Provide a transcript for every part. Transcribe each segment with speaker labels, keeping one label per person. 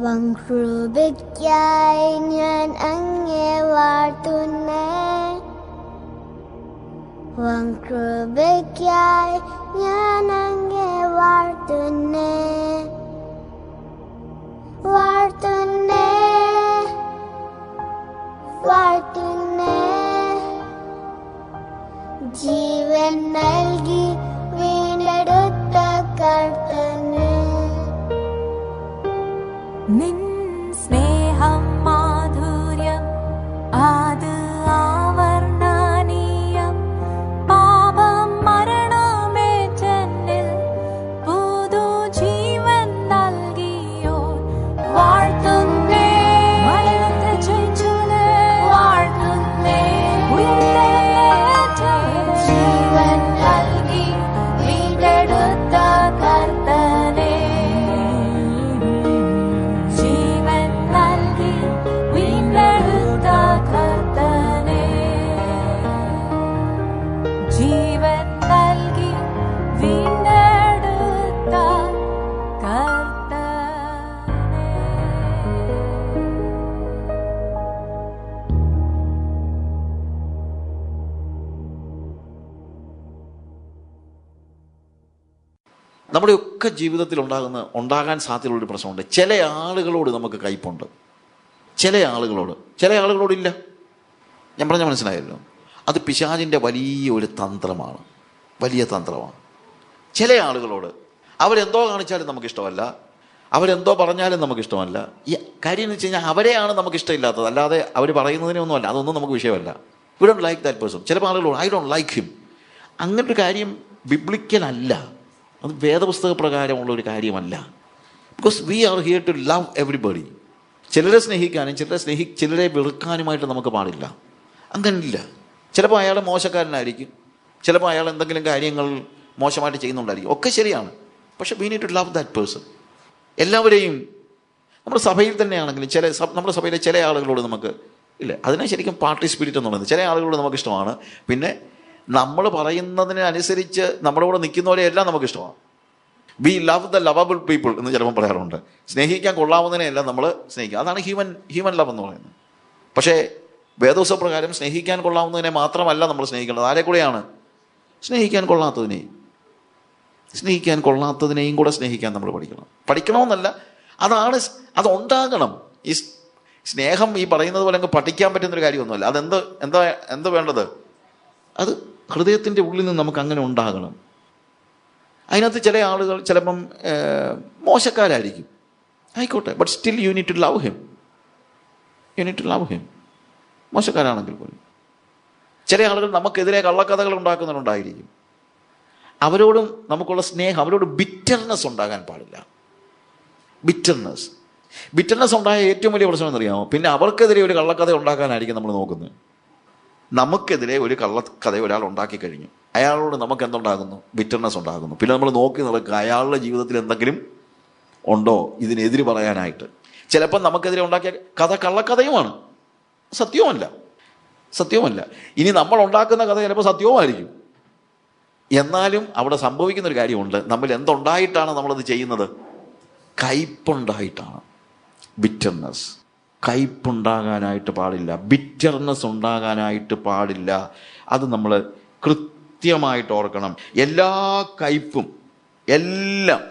Speaker 1: വൻകൃപയ്ക്കായി ഞാൻ അങ്ങേ വാഴ്ത്തുന്നേ. വൻകൃപയ്ക്കായി ഞാൻ അങ്ങേ വാഴ്ത്തുന്നേ. വാഴ്ത്തുന്നേ, വാഴ്ത്തുന്നേ. ജീവൻ നൽകി വീണ്ടെടുത്ത കർത്തനെ.
Speaker 2: നിൻ സ്നേഹം മാധുര്യം അത് ആവർണനീയം. പാപം മരണമേ ചെന്നിൽ പുതു ജീവൻ നൽകിയോ. വാഴ്ത്തുന്നേ, മരണത്തെ ജയിച്ചോനെ വാഴ്ത്തുന്നേ. ജീവൻ നൽകി വീണ്ടെടുത്ത കർത്തനെ. ജീവൻ നൽകി വീണ്ടെടുത്ത കർത്തനെ. ജീവൻ നൽകി വീണ്ടെടുത്ത കർത്തനെ.
Speaker 3: നമ്മുടെയൊക്കെ ജീവിതത്തിൽ ഉണ്ടാകാൻ സാധ്യതയുള്ളൊരു പ്രശ്നമുണ്ട്. ചില ആളുകളോട് നമുക്ക് കയ്പുണ്ട്, ചില ആളുകളോടില്ല. ഞാൻ പറഞ്ഞ മനസ്സിലായല്ലോ. അത് പിശാചിൻ്റെ വലിയ തന്ത്രമാണ്. ചില ആളുകളോട് അവരെന്തോ കാണിച്ചാലും നമുക്കിഷ്ടമല്ല, അവരെന്തോ പറഞ്ഞാലും നമുക്കിഷ്ടമല്ല. ഈ കാര്യം എന്ന് വെച്ച് കഴിഞ്ഞാൽ അവരെയാണ് നമുക്കിഷ്ടമില്ലാത്തത്, അല്ലാതെ അവർ പറയുന്നതിനൊന്നുമല്ല. അതൊന്നും നമുക്ക് വിഷയമല്ല. We don't like that person. ചിലപ്പോൾ ആളുകളോട് ഐ ഡോണ്ട് ലൈക്ക് ഹിം. അങ്ങനൊരു കാര്യം ബിബ്ലിക്കലല്ല, അത് വേദപുസ്തക പ്രകാരമുള്ള ഒരു കാര്യമല്ല. Because we are here to love everybody. ചിലരെ സ്നേഹിക്കാനും ചിലരെ വെറുക്കാനുമായിട്ട് നമുക്ക് പാടില്ല. അങ്ങനില്ല. ചിലപ്പോൾ അയാൾ മോശക്കാരനായിരിക്കും, ചിലപ്പോൾ അയാൾ എന്തെങ്കിലും കാര്യങ്ങൾ മോശമായിട്ട് ചെയ്യുന്നുണ്ടായിരിക്കും. ഒക്കെ ശരിയാണ്. പക്ഷെ we need to love that person. എല്ലാവരെയും നമ്മുടെ സഭയിൽ തന്നെയാണെങ്കിലും നമ്മുടെ സഭയിലെ ചില ആളുകളോട് നമുക്ക് ഇല്ല, അതിനെ ശരിക്കും പാർട്ടി സ്പിരിറ്റ് എന്ന് പറയുന്നത്. ചില ആളുകളോട് നമുക്കിഷ്ടമാണ്. പിന്നെ നമ്മൾ പറയുന്നതിനനുസരിച്ച് നമ്മുടെ കൂടെ നിൽക്കുന്നവരെയെല്ലാം നമുക്കിഷ്ടമാണ്. We love the lovable people എന്ന് ചിലപ്പം പറയാറുണ്ട്. സ്നേഹിക്കാൻ കൊള്ളാവുന്നതിനെയെല്ലാം നമ്മൾ സ്നേഹിക്കുക. അതാണ് ഹ്യൂമൻ ലവ് എന്ന് പറയുന്നത്. പക്ഷേ വേദോസ പ്രകാരം സ്നേഹിക്കാൻ കൊള്ളാവുന്നതിനെ മാത്രമല്ല നമ്മൾ സ്നേഹിക്കേണ്ടത്. ആരെ കൂടെയാണ്? സ്നേഹിക്കാൻ കൊള്ളാത്തതിനെയും കൂടെ സ്നേഹിക്കാൻ നമ്മൾ പഠിക്കണമെന്നല്ല, അതുണ്ടാകണം. ഈ സ്നേഹം ഈ പറയുന്നത് പോലെ അങ്ങ് പഠിക്കാൻ പറ്റുന്നൊരു കാര്യമൊന്നുമല്ല. എന്താ വേണ്ടത്? അത് ഹൃദയത്തിൻ്റെ ഉള്ളിൽ നിന്ന് നമുക്ക് അങ്ങനെ ഉണ്ടാകണം. അതിനകത്ത് ചില ആളുകൾ ചിലപ്പം മോശക്കാരായിരിക്കും, ആയിക്കോട്ടെ. But still you need to love him. മോശക്കാരാണെങ്കിൽ പോലും ചില ആളുകൾ നമുക്കെതിരെ കള്ളക്കഥകൾ ഉണ്ടാക്കുന്നുണ്ടായിരിക്കും. അവരോടും നമുക്കുള്ള സ്നേഹം, അവരോട് ബിറ്റർനെസ് ഉണ്ടാകാൻ പാടില്ല. ബിറ്റർനെസ് ഉണ്ടായ ഏറ്റവും വലിയ പ്രശ്നം എന്നറിയാമോ? പിന്നെ അവർക്കെതിരെ ഒരു കള്ളക്കഥ ഉണ്ടാക്കാനായിരിക്കും നമ്മൾ നോക്കുന്നത്. നമുക്കെതിരെ ഒരു കള്ളക്കഥ ഒരാൾ ഉണ്ടാക്കി കഴിഞ്ഞു, അയാളോട് നമുക്ക് എന്തുണ്ടാകുന്നു? ബിറ്റർനെസ് ഉണ്ടാകുന്നു. പിന്നെ നമ്മൾ നോക്കി നടക്കുക അയാളുടെ ജീവിതത്തിൽ എന്തെങ്കിലും ഉണ്ടോ ഇതിനെതിര് പറയാനായിട്ട്. ചിലപ്പം നമുക്കെതിരെ ഉണ്ടാക്കിയ കഥ കള്ളക്കഥയുമാണ്, സത്യവുമല്ല. ഇനി നമ്മൾ ഉണ്ടാക്കുന്ന കഥ ചിലപ്പോൾ സത്യവുമായിരിക്കും. എന്നാലും അവിടെ സംഭവിക്കുന്നൊരു കാര്യമുണ്ട്. നമ്മൾ എന്തുണ്ടായിട്ടാണ് നമ്മളത് ചെയ്യുന്നത്? കയ്പുണ്ടായിട്ടാണ്. ബിറ്റർനെസ്. കയ്പുണ്ടാകാനായിട്ട് പാടില്ല, ബിറ്റർനെസ് ഉണ്ടാകാനായിട്ട് പാടില്ല. അത് നമ്മൾ കൃത്യമായിട്ട് ഓർക്കണം. എല്ലാ കയ്പും എല്ലാം,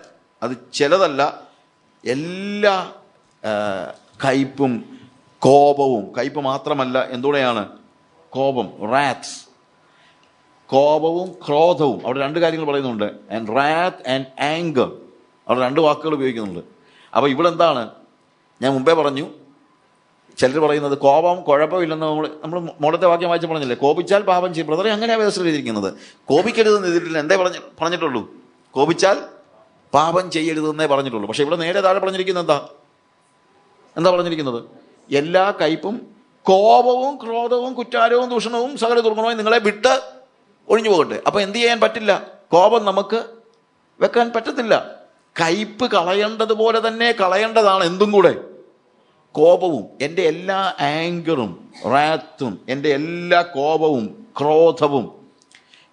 Speaker 3: അത് ചിലതല്ല, എല്ലാ കയ്പും കോപവും, കയ്പ് മാത്രമല്ല, എന്തുകൂടെയാണ്? കോപം, റാത്ത്. കോപവും ക്രോധവും, അവിടെ രണ്ട് കാര്യങ്ങൾ പറയുന്നുണ്ട്. ആൻഡ് റാത്ത് ആൻഡ് ആങ്കർ, അവിടെ രണ്ട് വാക്കുകൾ ഉപയോഗിക്കുന്നുണ്ട്. അപ്പോൾ ഇവിടെ എന്താണ്? ഞാൻ മുമ്പേ പറഞ്ഞു, ചിലർ പറയുന്നത് കോപം കുഴപ്പമില്ലെന്ന് നമ്മൾ മുടത്തെ വാക്യം വായിച്ച് പറഞ്ഞില്ലേ, കോപിച്ചാൽ പാപം ചെയ്യും. ബ്രദറെ, അങ്ങനെയാണ് വ്യവസ്ഥ ചെയ്തിരിക്കുന്നത്. കോപിക്കരുതെന്ന് എതിരില്ല. എന്തേ പറഞ്ഞിട്ടുള്ളൂ? കോപിച്ചാൽ പാപം ചെയ്യരുതെന്നേ പറഞ്ഞിട്ടുള്ളൂ. പക്ഷെ ഇവിടെ നേരെ താഴെ പറഞ്ഞിരിക്കുന്നത് എന്താ പറഞ്ഞിരിക്കുന്നത്? എല്ലാ കയ്പും കോപവും ക്രോധവും കുറ്റാരവും ദൂഷണവും സകല ദുർഗുണവും നിങ്ങളെ വിട്ട് ഒഴിഞ്ഞു പോകട്ടെ. അപ്പം എന്ത് ചെയ്യാൻ പറ്റില്ല? കോപം നമുക്ക് വെക്കാൻ പറ്റത്തില്ല. കയ്പ് കളയേണ്ടതുപോലെ തന്നെ കളയേണ്ടതാണ് എന്തും കൂടെ, കോപവും. എൻ്റെ എല്ലാ ആങ്കറും റാത്തും, എൻ്റെ എല്ലാ കോപവും ക്രോധവും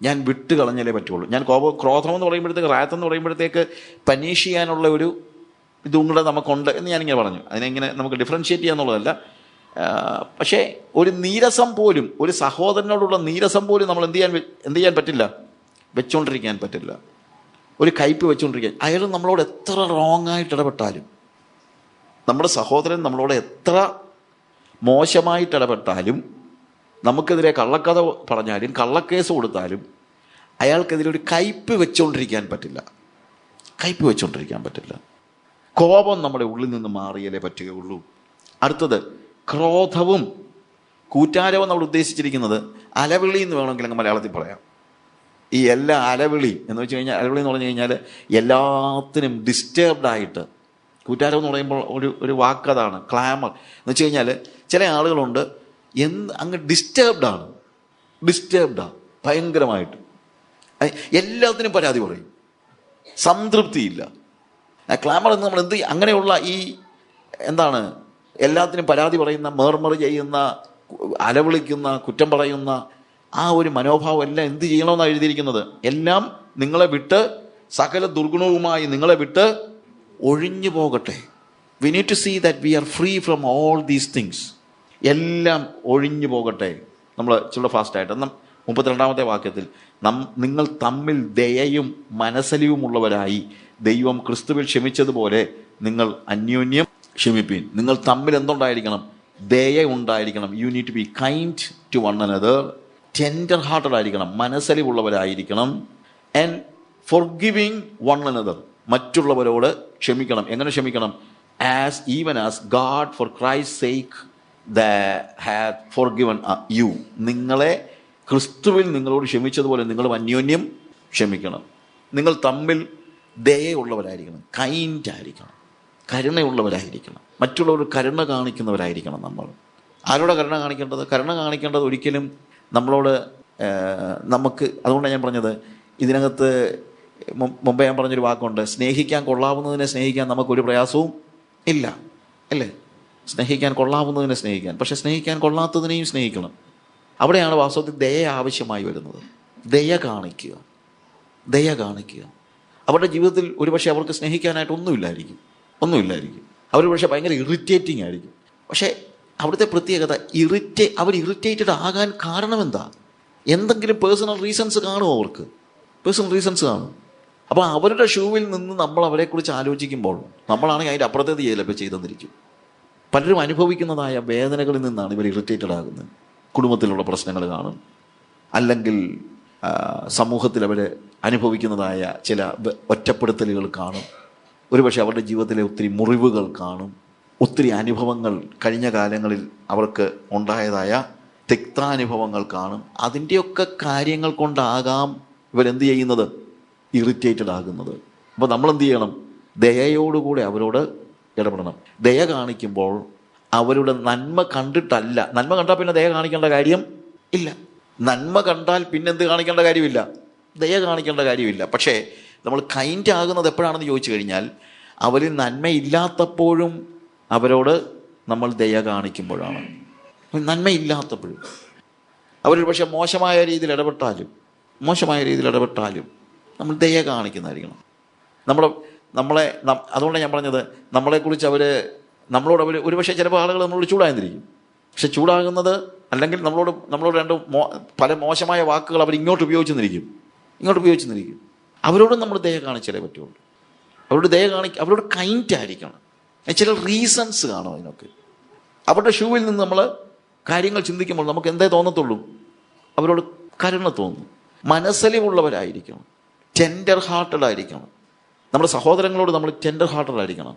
Speaker 3: ഞാൻ വിട്ട് കളഞ്ഞാലേ പറ്റുള്ളൂ. ഞാൻ ക്രോധം എന്ന് പറയുമ്പോഴത്തേക്ക്, റാത്ത് എന്ന് പറയുമ്പോഴത്തേക്ക് പനീഷ് ചെയ്യാനുള്ള ഇതും കൂടെ നമുക്കുണ്ട് എന്ന് ഞാനിങ്ങനെ പറഞ്ഞു. അതിനെങ്ങനെ നമുക്ക് ഡിഫറൻഷ്യേറ്റ് ചെയ്യാന്നുള്ളതല്ല. പക്ഷേ ഒരു നീരസം പോലും, ഒരു സഹോദരനോടുള്ള നീരസം പോലും നമ്മൾ എന്ത് ചെയ്യാൻ പറ്റില്ല, വെച്ചുകൊണ്ടിരിക്കാൻ പറ്റില്ല. ഒരു കയ്പ് വെച്ചുകൊണ്ടിരിക്കാൻ. അയാൾ നമ്മളോട് എത്ര റോങ് ആയിട്ട് ഇടപെട്ടാലും, നമ്മുടെ സഹോദരൻ നമ്മളോട് എത്ര മോശമായിട്ട് ഇടപെട്ടാലും, നമുക്കെതിരെ കള്ളക്കഥ പറഞ്ഞാലും കള്ളക്കേസ് കൊടുത്താലും അയാൾക്കെതിരെ ഒരു കയ്പ് വെച്ചുകൊണ്ടിരിക്കാൻ പറ്റില്ല. കയ്പ് വെച്ചുകൊണ്ടിരിക്കാൻ പറ്റില്ല. കോപം നമ്മുടെ ഉള്ളിൽ നിന്ന് മാറിയാലേ പറ്റുകയുള്ളൂ. അടുത്തത് ക്രോധവും കൂറ്റാരവും നമ്മൾ ഉദ്ദേശിച്ചിരിക്കുന്നത് അലവിളി എന്ന് വേണമെങ്കിൽ അങ്ങ് മലയാളത്തിൽ പറയാം. ഈ എല്ലാ അലവിളി എന്ന് വെച്ച് കഴിഞ്ഞാൽ, അലവിളി എന്ന് പറഞ്ഞു കഴിഞ്ഞാൽ എല്ലാത്തിനും ഡിസ്റ്റർബ്ഡായിട്ട്. കൂറ്റാരം എന്ന് പറയുമ്പോൾ ഒരു വാക്കതാണ് ക്ലാമർ എന്ന് വെച്ച് കഴിഞ്ഞാൽ ചില ആളുകളുണ്ട് അങ്ങ് ഡിസ്റ്റർബ്ഡാണ് ഭയങ്കരമായിട്ട്. എല്ലാത്തിനും പരാതി പറയും, സംതൃപ്തിയില്ല. ക്ലാമർ എന്ന് നമ്മൾ അങ്ങനെയുള്ള ഈ എന്താണ്, എല്ലാത്തിനും പരാതി പറയുന്ന, മേർമർ ചെയ്യുന്ന, അലവിളിക്കുന്ന, കുറ്റം പറയുന്ന ആ ഒരു മനോഭാവം എല്ലാം എന്ത് ചെയ്യണമെന്നാണ് എഴുതിയിരിക്കുന്നത്? എല്ലാം നിങ്ങളെ വിട്ട്, സകല ദുർഗുണവുമായി നിങ്ങളെ വിട്ട് ഒഴിഞ്ഞു പോകട്ടെ. We need to see that we are free from all these things. എല്ലാം ഒഴിഞ്ഞു പോകട്ടെ. നമ്മൾ ചില ഫാസ്റ്റായിട്ട് 32-ാമത്തെ വാക്യത്തിൽ നിങ്ങൾ തമ്മിൽ ദയയും മനസ്സലിവുമുള്ളവരായി ദൈവം ക്രിസ്തുവിൽ ക്ഷമിച്ചതുപോലെ നിങ്ങൾ അന്യോന്യം ക്ഷമിപ്പീൻ. നിങ്ങൾ തമ്മിൽ എന്തുണ്ടായിരിക്കണം? ദയ ഉണ്ടായിരിക്കണം. You need to be kind to one another. Tender hearted ആയിരിക്കണം, മനസ്സലിവുള്ളവരായിരിക്കണം. ആൻഡ് ഫോർഗിവിങ് വൺ അനദർ, മറ്റുള്ളവരോട് ക്ഷമിക്കണം. എങ്ങനെ ക്ഷമിക്കണം? Even as God for Christ sake had forgiven you. നിങ്ങളെ ക്രിസ്തുവിൽ നിങ്ങളോട് ക്ഷമിച്ചതുപോലെ നിങ്ങളും അന്യോന്യം ക്ഷമിക്കണം. നിങ്ങൾ തമ്മിൽ ദയയുള്ളവരായിരിക്കണം, കൈൻഡ് ആയിരിക്കണം, കരുണയുള്ളവരായിരിക്കണം, മറ്റുള്ളവർ കരുണ കാണിക്കുന്നവരായിരിക്കണം. നമ്മൾ ആരോടെ കരുണ കാണിക്കേണ്ടത്? കരുണ കാണിക്കേണ്ടത് ഒരിക്കലും നമ്മളോട് നമുക്ക്. അതുകൊണ്ടാണ് ഞാൻ പറഞ്ഞത്, ഇതിനകത്ത് മുമ്പേ ഞാൻ പറഞ്ഞൊരു വാക്കുണ്ട്, സ്നേഹിക്കാൻ കൊള്ളാവുന്നതിനെ സ്നേഹിക്കാൻ നമുക്കൊരു പ്രയാസവും ഇല്ല, അല്ലേ? സ്നേഹിക്കാൻ കൊള്ളാവുന്നതിനെ സ്നേഹിക്കാൻ, പക്ഷെ സ്നേഹിക്കാൻ കൊള്ളാത്തതിനെയും സ്നേഹിക്കണം. അവിടെയാണ് വാസ്തവത്തിൽ ദയ ആവശ്യമായി വരുന്നത്. ദയ കാണിക്കുക. അവരുടെ ജീവിതത്തിൽ ഒരുപക്ഷെ അവർക്ക് സ്നേഹിക്കാനായിട്ട് ഒന്നുമില്ലായിരിക്കും. അവർ പക്ഷേ ഭയങ്കര ഇറിറ്റേറ്റിംഗ് ആയിരിക്കും. പക്ഷേ അവിടുത്തെ പ്രത്യേകത അവർ ഇറിറ്റേറ്റഡ് ആകാൻ കാരണം എന്താ? എന്തെങ്കിലും പേഴ്സണൽ റീസൺസ് കാണും. അവർക്ക് പേഴ്സണൽ റീസൺസ് കാണും. അപ്പോൾ അവരുടെ ഷൂവിൽ നിന്ന് നമ്മൾ അവരെക്കുറിച്ച് ആലോചിക്കുമ്പോൾ നമ്മളാണെങ്കിൽ അതിൻ്റെ അപ്പുറത്തേത് ചിലപ്പോൾ ചെയ്തെന്നിരിക്കും. പലരും അനുഭവിക്കുന്നതായ വേദനകളിൽ നിന്നാണ് ഇവർ ഇറിറ്റേറ്റഡ് ആകുന്നത്. കുടുംബത്തിലുള്ള പ്രശ്നങ്ങൾ കാണും, അല്ലെങ്കിൽ സമൂഹത്തിൽ അവർ അനുഭവിക്കുന്നതായ ചില ഒറ്റപ്പെടുത്തലുകൾ കാണും. ഒരുപക്ഷെ അവരുടെ ജീവിതത്തിലെ ഒത്തിരി മുറിവുകൾ കാണും, ഒത്തിരി അനുഭവങ്ങൾ, കഴിഞ്ഞ കാലങ്ങളിൽ അവർക്ക് ഉണ്ടായതായ തിക്താനുഭവങ്ങൾ കാണും. അതിൻ്റെയൊക്കെ കാര്യങ്ങൾ കൊണ്ടാകാം ഇവരെന്ത് ചെയ്യുന്നത്? ഇറിറ്റേറ്റഡ് ആകുന്നത്. അപ്പോൾ നമ്മളെന്ത് ചെയ്യണം? ദയയോടുകൂടി അവരോട് ഇടപെടണം. ദയ കാണിക്കുമ്പോൾ അവരുടെ നന്മ കണ്ടിട്ടല്ല. നന്മ കണ്ടാൽ പിന്നെ ദയ കാണിക്കേണ്ട കാര്യം ഇല്ല. നന്മ കണ്ടാൽ പിന്നെന്ത് കാണിക്കേണ്ട കാര്യമില്ല? ദയ കാണിക്കേണ്ട കാര്യമില്ല. പക്ഷേ നമ്മൾ കൈൻഡ് ആകുന്നത് എപ്പോഴാണെന്ന് ചോദിച്ചു കഴിഞ്ഞാൽ, അവരിൽ നന്മയില്ലാത്തപ്പോഴും അവരോട് നമ്മൾ ദയ കാണിക്കുമ്പോഴാണ്. നന്മയില്ലാത്തപ്പോഴും അവരൊരു പക്ഷേ മോശമായ രീതിയിൽ ഇടപെട്ടാലും നമ്മൾ ദയ കാണിക്കുന്നതായിരിക്കണം. അതുകൊണ്ടാണ് ഞാൻ പറഞ്ഞത്, നമ്മളെക്കുറിച്ച് നമ്മളോട് ഒരുപക്ഷെ ചിലപ്പോൾ ആളുകൾ നമ്മളോട് ചൂടായിരിക്കും. പക്ഷെ ചൂടാകുന്നത്, അല്ലെങ്കിൽ നമ്മളോട് പല മോശമായ വാക്കുകൾ അവർ ഇങ്ങോട്ട് ഉപയോഗിച്ചെന്നിരിക്കും. അവരോടും നമ്മൾ ദയ കാണിച്ചാലേ പറ്റുള്ളൂ. അവരോട് കൈൻഡ് ആയിരിക്കണം. ചില റീസൺസ് കാണും അതിനൊക്കെ. അവരുടെ ഷൂവിൽ നിന്ന് നമ്മൾ കാര്യങ്ങൾ ചിന്തിക്കുമ്പോൾ നമുക്ക് എന്തേ തോന്നത്തുള്ളൂ? അവരോട് കരുണ തോന്നും. മനസ്സലിവുള്ളവരായിരിക്കണം, ടെൻഡർ ഹാർട്ടഡ് ആയിരിക്കണം. നമ്മുടെ സഹോദരങ്ങളോട് നമ്മൾ ടെൻഡർ ഹാർട്ടഡ് ആയിരിക്കണം,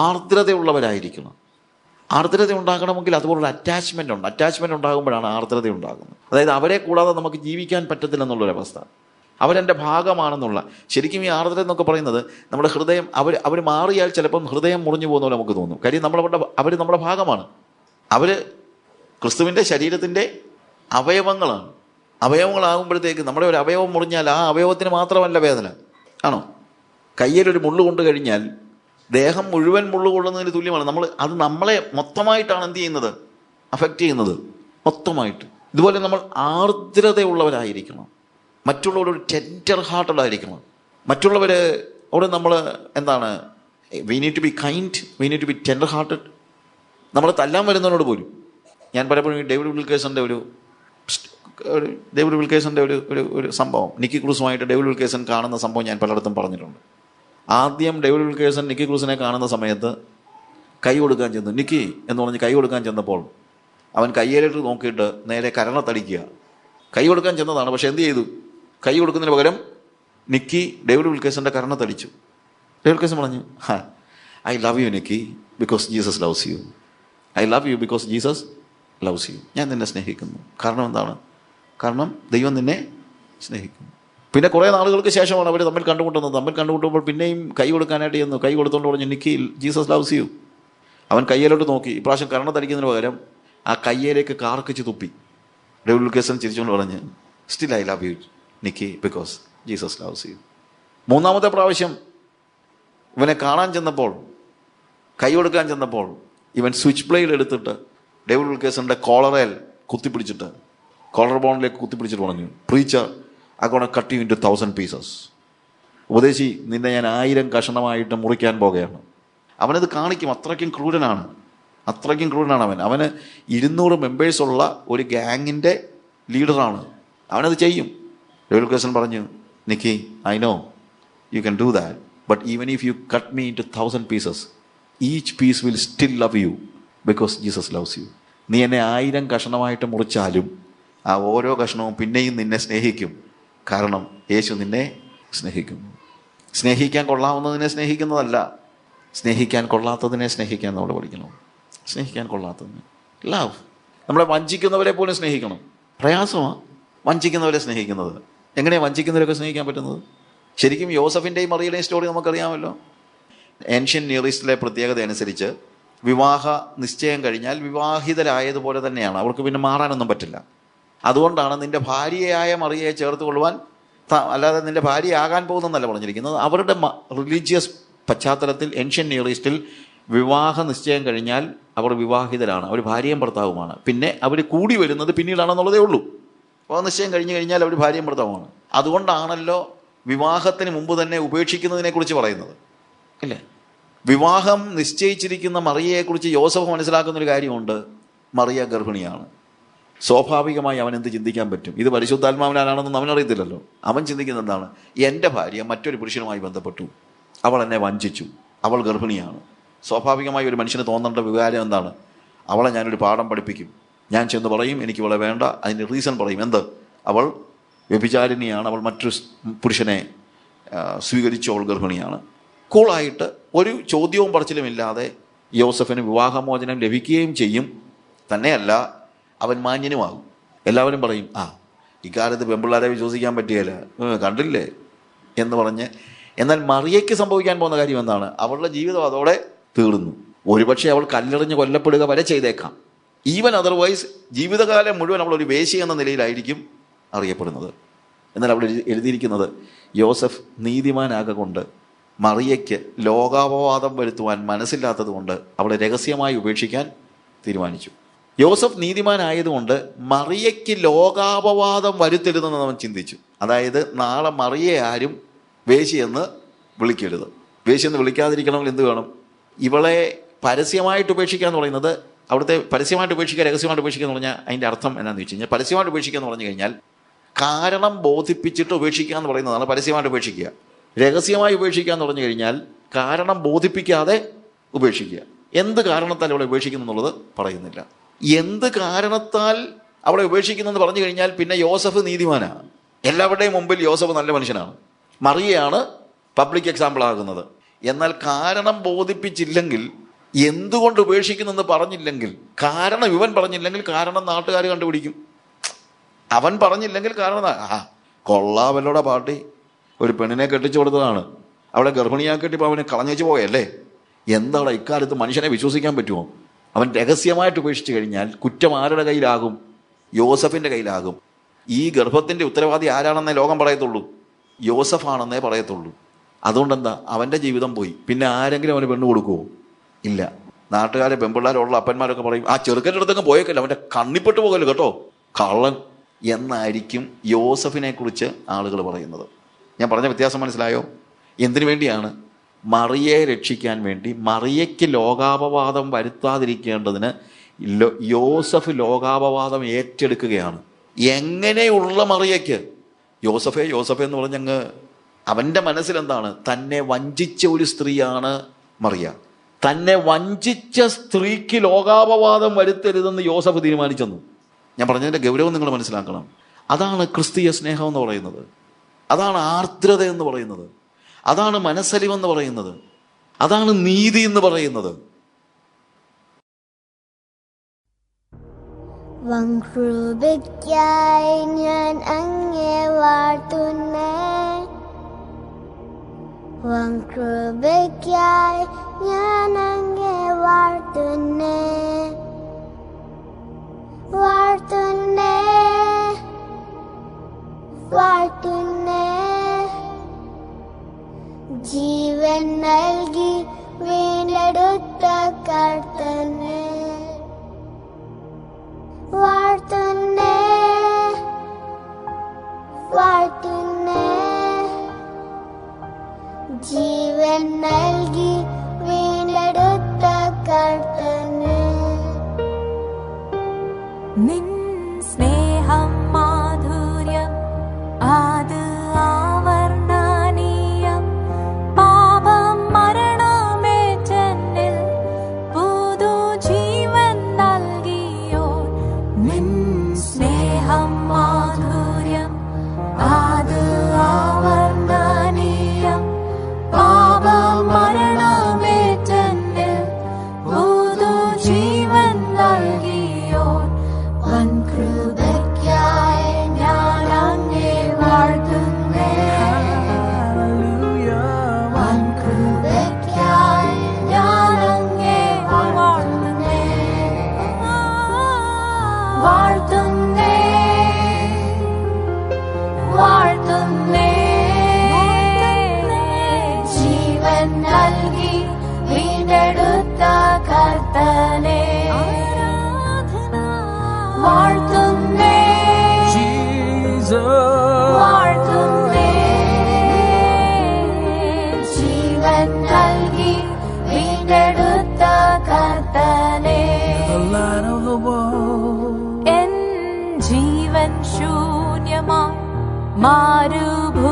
Speaker 3: ആർദ്രതയുള്ളവരായിരിക്കണം. ആർദ്രത ഉണ്ടാകണമെങ്കിൽ അതുപോലുള്ള അറ്റാച്ച്മെൻ്റ് ഉണ്ടാകുമ്പോഴാണ് ആർദ്രത ഉണ്ടാകുന്നത്. അതായത് അവരെ കൂടാതെ നമുക്ക് ജീവിക്കാൻ പറ്റത്തില്ലെന്നുള്ളൊരവസ്ഥ. അവരെൻ്റെ ഭാഗമാണെന്നുള്ള. ശരിക്കും ഈ ആർദ്രത എന്നൊക്കെ പറയുന്നത് നമ്മുടെ ഹൃദയം, അവർ മാറിയാൽ ചിലപ്പം ഹൃദയം മുറിഞ്ഞു പോകുന്ന പോലെ നമുക്ക് തോന്നും. കാര്യം അവർ നമ്മുടെ ഭാഗമാണ്. അവർ ക്രിസ്തുവിൻ്റെ ശരീരത്തിൻ്റെ അവയവങ്ങളാകുമ്പോഴത്തേക്ക് നമ്മുടെ ഒരു അവയവം മുറിഞ്ഞാൽ ആ അവയവത്തിന് മാത്രമല്ല വേദന, ആണോ? കയ്യിലൊരു മുള്ളു കൊണ്ട് കഴിഞ്ഞാൽ ദേഹം മുഴുവൻ മുള്ളു കൊള്ളുന്നതിന് തുല്യമാണ്. നമ്മളെ മൊത്തമായിട്ടാണ് എന്ത് ചെയ്യുന്നത്? അഫക്റ്റ് ചെയ്യുന്നത് മൊത്തമായിട്ട്. ഇതുപോലെ നമ്മൾ ആർദ്രതയുള്ളവരായിരിക്കണം, മറ്റുള്ളവരോട് ടെൻഡർ ഹാർട്ടഡ് ആയിരിക്കണം. മറ്റുള്ളവരോട് നമ്മൾ we need to be kind, we need to be tender hearted. നമ്മൾ തല്ലാൻ വരുന്നവരോട് പോലും. ഞാൻ പലപ്പോഴും ഡേവിഡ് വിൽക്കേഴ്സൻ്റെ ഒരു സംഭവം, നിക്കി ക്രൂസുമായിട്ട് ഡേവിഡ് വിൽക്കേഴ്സൺ കാണുന്ന സംഭവം ഞാൻ പലയിടത്തും പറഞ്ഞിട്ടുണ്ട്. ആദ്യം ഡേവിഡ് വിൽക്കേഴ്സൺ നിക്കി ക്രൂസിനെ കാണുന്ന സമയത്ത് കൈ കൊടുക്കാൻ ചെന്നു. നിക്കി എന്ന് പറഞ്ഞ് കൈ കൊടുക്കാൻ ചെന്നപ്പോൾ അവൻ കയ്യേലിട്ട് നോക്കിയിട്ട് നേരെ കരണത്തടിക്കുക. കൈ കൊടുക്കാൻ ചെന്നതാണ്, പക്ഷെ എന്ത് ചെയ്തു? കൈ കൊടുക്കുന്നതിന് പകരം നിക്കി ഡേവിഡ് വിൽക്കേഴ്സൻ്റെ കരണത്തടിച്ചു. ഡേവിഡ് വിൽക്കേഴ്സൺ പറഞ്ഞു, I love you Nicky because Jesus loves U. I love you because Jesus loves U. ഞാൻ നിന്നെ സ്നേഹിക്കുന്നു. കാരണം എന്താണ്? കാരണം ദൈവം നിന്നെ സ്നേഹിക്കുന്നു. പിന്നെ കുറേ നാളുകൾക്ക് ശേഷമാണ് അവർ തമ്മിൽ കണ്ടുമുട്ടുന്നത്. തമ്മിൽ കണ്ടുമുട്ടുമ്പോൾ പിന്നെയും കൈ കൊടുക്കാനായിട്ട് ചെന്നു. കൈ കൊടുത്തുകൊണ്ട് പറഞ്ഞു, നിക്കി ജീസസ് ലവ്സ് യു. അവൻ കയ്യിലോട്ട് നോക്കി. ഇപ്രാവശ്യം കരണത്തടിക്കുന്നതിന് പകരം ആ കയ്യിലേക്ക് കാർക്കിച്ച് തുപ്പി. ഡേവിഡ് വിൽക്കേഴ്സൺ ചിരിച്ചുകൊണ്ട് പറഞ്ഞ്, still I love you Nicky because Jesus loves you. മൂന്നാമത്തെ പ്രാവശ്യം ഇവനെ കാണാൻ ചെന്നപ്പോൾ, കൈ കൊടുക്കാൻ ചെന്നപ്പോൾ, ഇവൻ സ്വിച്ച് ബ്ലേഡ് എടുത്തിട്ട് ഡേവിഡ് വിൽക്കേഴ്സൻ്റെ കോളറയിൽ കുത്തിപ്പിടിച്ചിട്ട്, കോളർ ബോണിലേക്ക് കുത്തിപ്പിടിച്ചിട്ട് പറഞ്ഞു, preacher I gonna cut you into 1000 pieces. ഉപദേശി, നിന്നെ ഞാൻ 1000 കഷണമായിട്ട് മുറിക്കാൻ പോകുകയാണ്. അവനത് കാണിക്കും. അത്രയ്ക്കും ക്രൂരനാണ് അവൻ. അവന് 200 മെമ്പേഴ്സുള്ള ഒരു ഗ്യാങ്ങിൻ്റെ ലീഡറാണ്. അവനത് ചെയ്യും. ഡേവിഡ് വിൽക്കേഴ്സൺ പറഞ്ഞു, Nikki I know you can do that, but even if you cut me into 1000 pieces, each piece will still love you because Jesus loves U. നീ എന്നെ 1000 കഷണമായിട്ട് മുറിച്ചാലും ആ ഓരോ കഷണവും പിന്നെയും നിന്നെ സ്നേഹിക്കും. കാരണം യേശു നിന്നെ സ്നേഹിക്കുന്നു. സ്നേഹിക്കാൻ കൊള്ളാവുന്നതിനെ സ്നേഹിക്കുന്നതല്ല, സ്നേഹിക്കാൻ കൊള്ളാത്തതിനെ സ്നേഹിക്കാൻ നമ്മൾ പഠിക്കണം. സ്നേഹിക്കാൻ കൊള്ളാത്തതിനെ ലവ്. നമ്മളെ വഞ്ചിക്കുന്നവരെ പോലും സ്നേഹിക്കണം. പ്രയാസമാണ് വഞ്ചിക്കുന്നവരെ സ്നേഹിക്കുന്നത്. എങ്ങനെയാണ് വഞ്ചിക്കുന്നവരൊക്കെ സ്നേഹിക്കാൻ പറ്റുന്നത്? ശരിക്കും യോസഫിൻ്റെയും മറിയയുടെയും സ്റ്റോറി നമുക്കറിയാമല്ലോ. ഏൻഷ്യൻ നിയർ ഈസ്റ്റിലെ പ്രത്യേകത അനുസരിച്ച് വിവാഹ നിശ്ചയം കഴിഞ്ഞാൽ വിവാഹിതരായതുപോലെ തന്നെയാണ്. അവർക്ക് പിന്നെ മാറാനൊന്നും പറ്റില്ല. അതുകൊണ്ടാണ് നിൻ്റെ ഭാര്യയായ മറിയയെ ചേർത്ത് കൊള്ളുവാൻ, അല്ലാതെ നിൻ്റെ ഭാര്യയാകാൻ പോകുന്നതെന്നല്ല പറഞ്ഞിരിക്കുന്നത്. അവരുടെ റിലീജിയസ് പശ്ചാത്തലത്തിൽ ഏൻഷ്യൻ നിയർ ഈസ്റ്റിൽ വിവാഹ നിശ്ചയം കഴിഞ്ഞാൽ അവർ വിവാഹിതരാണ്. അവർ ഭാര്യയും ഭർത്താവുമാണ്. പിന്നെ അവർ കൂടി വരുന്നത് പിന്നീടാണെന്നുള്ളതേ ഉള്ളൂ. വിവാഹ നിശ്ചയം കഴിഞ്ഞ് കഴിഞ്ഞാൽ അവർ ഭാര്യയും ഭർത്താവുമാണ്. അതുകൊണ്ടാണല്ലോ വിവാഹത്തിന് മുമ്പ് തന്നെ ഉപേക്ഷിക്കുന്നതിനെക്കുറിച്ച് പറയുന്നത്, ഇല്ലേ? വിവാഹം നിശ്ചയിച്ചിരിക്കുന്ന മറിയയെക്കുറിച്ച് യോസഫ് മനസ്സിലാക്കുന്നൊരു കാര്യമുണ്ട്. മറിയ ഗർഭിണിയാണ്. സ്വാഭാവികമായി അവൻ എന്ത് ചിന്തിക്കാൻ പറ്റും? ഇത് പരിശുദ്ധാത്മാവിനാണെന്നൊന്നും അവനറിയത്തില്ലല്ലോ. അവൻ ചിന്തിക്കുന്നത് എന്താണ്? എൻ്റെ ഭാര്യ മറ്റൊരു പുരുഷനുമായി ബന്ധപ്പെട്ടു, അവൾ എന്നെ വഞ്ചിച്ചു, അവൾ ഗർഭിണിയാണ്. സ്വാഭാവികമായി ഒരു മനുഷ്യന് തോന്നേണ്ട വികാരം എന്താണ്? അവളെ ഞാനൊരു പാഠം പഠിപ്പിക്കും. ഞാൻ ചെന്ന് പറയും എനിക്ക് ഇവളെ വേണ്ട. അതിൻ്റെ റീസൺ പറയും. എന്ത്? അവൾ വ്യഭിചാരിണിയാണ്, അവൾ മറ്റൊരു പുരുഷനെ സ്വീകരിച്ചു, അവൾ ഗർഭിണിയാണ്. കൂളായിട്ട് ഒരു ചോദ്യവും പറച്ചിലുമില്ലാതെ യോസഫിന് വിവാഹമോചനം ലഭിക്കുകയും ചെയ്യും. തന്നെയല്ല, അവൻ മാന്യനുമാകും. എല്ലാവരും പറയും, ഇക്കാലത്ത് പെൺപിള്ളാരെ വിശ്വസിക്കാൻ പറ്റുകയില്ല, കണ്ടില്ലേ എന്ന് പറഞ്ഞ്. എന്നാൽ മറിയയ്ക്ക് സംഭവിക്കാൻ പോകുന്ന കാര്യം എന്താണ്? അവളുടെ ജീവിതം അതോടെ തീർന്നു. ഒരുപക്ഷെ അവൾ കല്ലെറിഞ്ഞ് കൊല്ലപ്പെടുക വരെ ചെയ്തേക്കാം. ഈവൻ അതർവൈസ് ജീവിതകാലം മുഴുവൻ അവൾ ഒരു വേശ്യ എന്ന നിലയിലായിരിക്കും അറിയപ്പെടുന്നത്. എന്നാൽ അവിടെ എഴുതിയിരിക്കുന്നത് യോസഫ് നീതിമാനാകൊണ്ട് മറിയയ്ക്ക് ലോകാപവാദം വരുത്തുവാൻ മനസ്സില്ലാത്തത് കൊണ്ട് അവളെ രഹസ്യമായി ഉപേക്ഷിക്കാൻ തീരുമാനിച്ചു. യോസഫ് നീതിമാനായതുകൊണ്ട് മറിയയ്ക്ക് ലോകാപവാദം വരുത്തരുതെന്ന് അവൻ ചിന്തിച്ചു. അതായത് നാളെ മറിയെ ആരും വേശ്യയെന്ന് വിളിക്കരുത്. വേശ്യയെന്ന് വിളിക്കാതിരിക്കണമെങ്കിൽ എന്ത് വേണം? ഇവളെ പരസ്യമായിട്ട് ഉപേക്ഷിക്കുക എന്ന് പറയുന്നത്, അവിടുത്തെ പരസ്യമായിട്ട് ഉപേക്ഷിക്കുക, രഹസ്യമായിട്ട് ഉപേക്ഷിക്കുക എന്ന് പറഞ്ഞാൽ അതിൻ്റെ അർത്ഥം എന്നാന്ന് വെച്ച് കഴിഞ്ഞാൽ, പരസ്യമായിട്ട് ഉപേക്ഷിക്കുക എന്ന് പറഞ്ഞു കഴിഞ്ഞാൽ കാരണം ബോധിപ്പിച്ചിട്ട് ഉപേക്ഷിക്കുക എന്ന് പറയുന്നതാണ് പരസ്യമായിട്ട് ഉപേക്ഷിക്കുക. രഹസ്യമായി ഉപേക്ഷിക്കുക എന്ന് പറഞ്ഞു കഴിഞ്ഞാൽ കാരണം ബോധിപ്പിക്കാതെ ഉപേക്ഷിക്കുക. എന്ത് കാരണത്താൽ അവളെ ഉപേക്ഷിക്കുന്നു എന്നുള്ളത് പറയുന്നില്ല. എന്ത് കാരണത്താൽ അവളെ ഉപേക്ഷിക്കുന്നെന്ന് പറഞ്ഞു കഴിഞ്ഞാൽ പിന്നെ യോസഫ് നീതിമാനാണ്. എല്ലാവരുടെയും മുമ്പിൽ യോസഫ് നല്ല മനുഷ്യനാണ്. മറിയയാണ് പബ്ലിക് എക്സാമ്പിൾ ആകുന്നത്. എന്നാൽ കാരണം ബോധിപ്പിച്ചില്ലെങ്കിൽ, എന്തുകൊണ്ട് ഉപേക്ഷിക്കുന്നെന്ന് പറഞ്ഞില്ലെങ്കിൽ, കാരണം ഇവൻ പറഞ്ഞില്ലെങ്കിൽ കാരണം നാട്ടുകാർ കണ്ടുപിടിക്കും. അവൻ പറഞ്ഞില്ലെങ്കിൽ കാരണം കൊള്ളാവല്ലോടെ പാർട്ടി ഒരു പെണ്ണിനെ കെട്ടിച്ചു കൊടുത്തതാണ്, അവളെ ഗർഭിണിയാക്കിയിട്ട് അവനെ കളഞ്ഞേച്ച് പോയല്ലേ. എന്താണ് ഇക്കാലത്ത് മനുഷ്യനെ വിശ്വസിക്കാൻ പറ്റുമോ? അവൻ രഹസ്യമായിട്ട് ഉപേക്ഷിച്ച് കഴിഞ്ഞാൽ കുറ്റം ആരുടെ കയ്യിലാകും? യോസഫിൻ്റെ കയ്യിലാകും. ഈ ഗർഭത്തിൻ്റെ ഉത്തരവാദി ആരാണെന്നേ ലോകം പറയത്തുള്ളൂ, യോസഫാണെന്നേ പറയത്തുള്ളൂ. അതുകൊണ്ടെന്താ? അവൻ്റെ ജീവിതം പോയി. പിന്നെ ആരെങ്കിലും അവന് പെണ്ണ് കൊടുക്കുമോ? ഇല്ല. നാട്ടുകാരെ പെൺപിള്ളേരുള്ള അപ്പന്മാരൊക്കെ പറയും, ആ ചെറുക്കൻ്റെ അടുത്തൊക്കെ പോയേക്കല്ല, അവൻ്റെ കണ്ണിപ്പെട്ട് പോകല്ലോ കേട്ടോ, കള്ളൻ എന്നായിരിക്കും യോസഫിനെ കുറിച്ച് ആളുകൾ പറയുന്നത്. ഞാൻ പറഞ്ഞ വ്യത്യാസം മനസ്സിലായോ? എന്തിനു വേണ്ടിയാണ്? മറിയയെ രക്ഷിക്കാൻ വേണ്ടി മറിയയ്ക്ക് ലോകാപവാദം വരുത്താതിരിക്കേണ്ടതിന് യോസഫ് ലോകാപവാദം ഏറ്റെടുക്കുകയാണ്. എങ്ങനെയുള്ള മറിയയ്ക്ക്? യോസഫേ എന്ന് പറഞ്ഞങ്ങ് അവൻ്റെ മനസ്സിലെന്താണ്? തന്നെ വഞ്ചിച്ച ഒരു സ്ത്രീയാണ് മറിയ. തന്നെ വഞ്ചിച്ച സ്ത്രീക്ക് ലോകാപവാദം വരുത്തരുതെന്ന് യോസഫ് തീരുമാനിച്ചെന്നു. ഞാൻ പറഞ്ഞതിൻ്റെ ഗൗരവം നിങ്ങൾ മനസ്സിലാക്കണം. അതാണ് ക്രിസ്തീയ സ്നേഹം എന്ന് പറയുന്നത്. അതാണ് ആർദ്രത എന്ന് പറയുന്നത്. അതാണ് മനസ്സലിവെന്ന് പറയുന്നത്. അതാണ് നീതി എന്ന് പറയുന്നത്.
Speaker 1: വൻകൃപയ്ക്കായി ഞാൻ അങ്ങേ വാഴ്ത്തുന്നേ, വൻകൃപയ്ക്കായി ഞാൻ അങ്ങേ വാഴ്ത്തുന്നേ, വാഴ്ത്തുന്നേ, വാഴ്ത്തുന്നേ. ജീവൻ നൽകി വീണ്ടെടുത്ത കർത്തനെ വാഴ്ത്തുന്നേ, വാഴ്ത്തുന്നേ. ജീവൻ നൽകി വീണ്ടെടുത്ത കർത്തനെ.
Speaker 2: നിൻ സ്നേഹം മാധുര്യം അത് ആവർണനീയം. പാപം മരണമേറ്റെന്നിൽ പുതു ജീവൻ നൽകിയോ. നിൻ സ്നേഹം മാധുര്യം അത് ആവർണനീയം. പാപം മരണമേറ്റെന്നിൽ പുതു ജീവൻ നൽകിയോ. വൻകൃപയ്ക്കായി ഞാൻ അങ്ങേ വാഴ്ത്തുന്നേ, വൻകൃപയ്ക്കായി ഞാൻ അങ്ങേ വാഴ്ത്തുന്നേ, വാഴ്ത്തുന്നേ, വാഴ്ത്തുന്നേ. ജീവൻ നൽകി വീണ്ടെടുത്ത കർത്തനെ വാഴ്ത്തുന്നേ, വാഴ്ത്തുന്നേ. ജീവൻ നൽകി വീണ്ടെടുത്ത കർത്തനെ. എൻ ജീവൻ ശൂന്യമാ മാരുഭൂ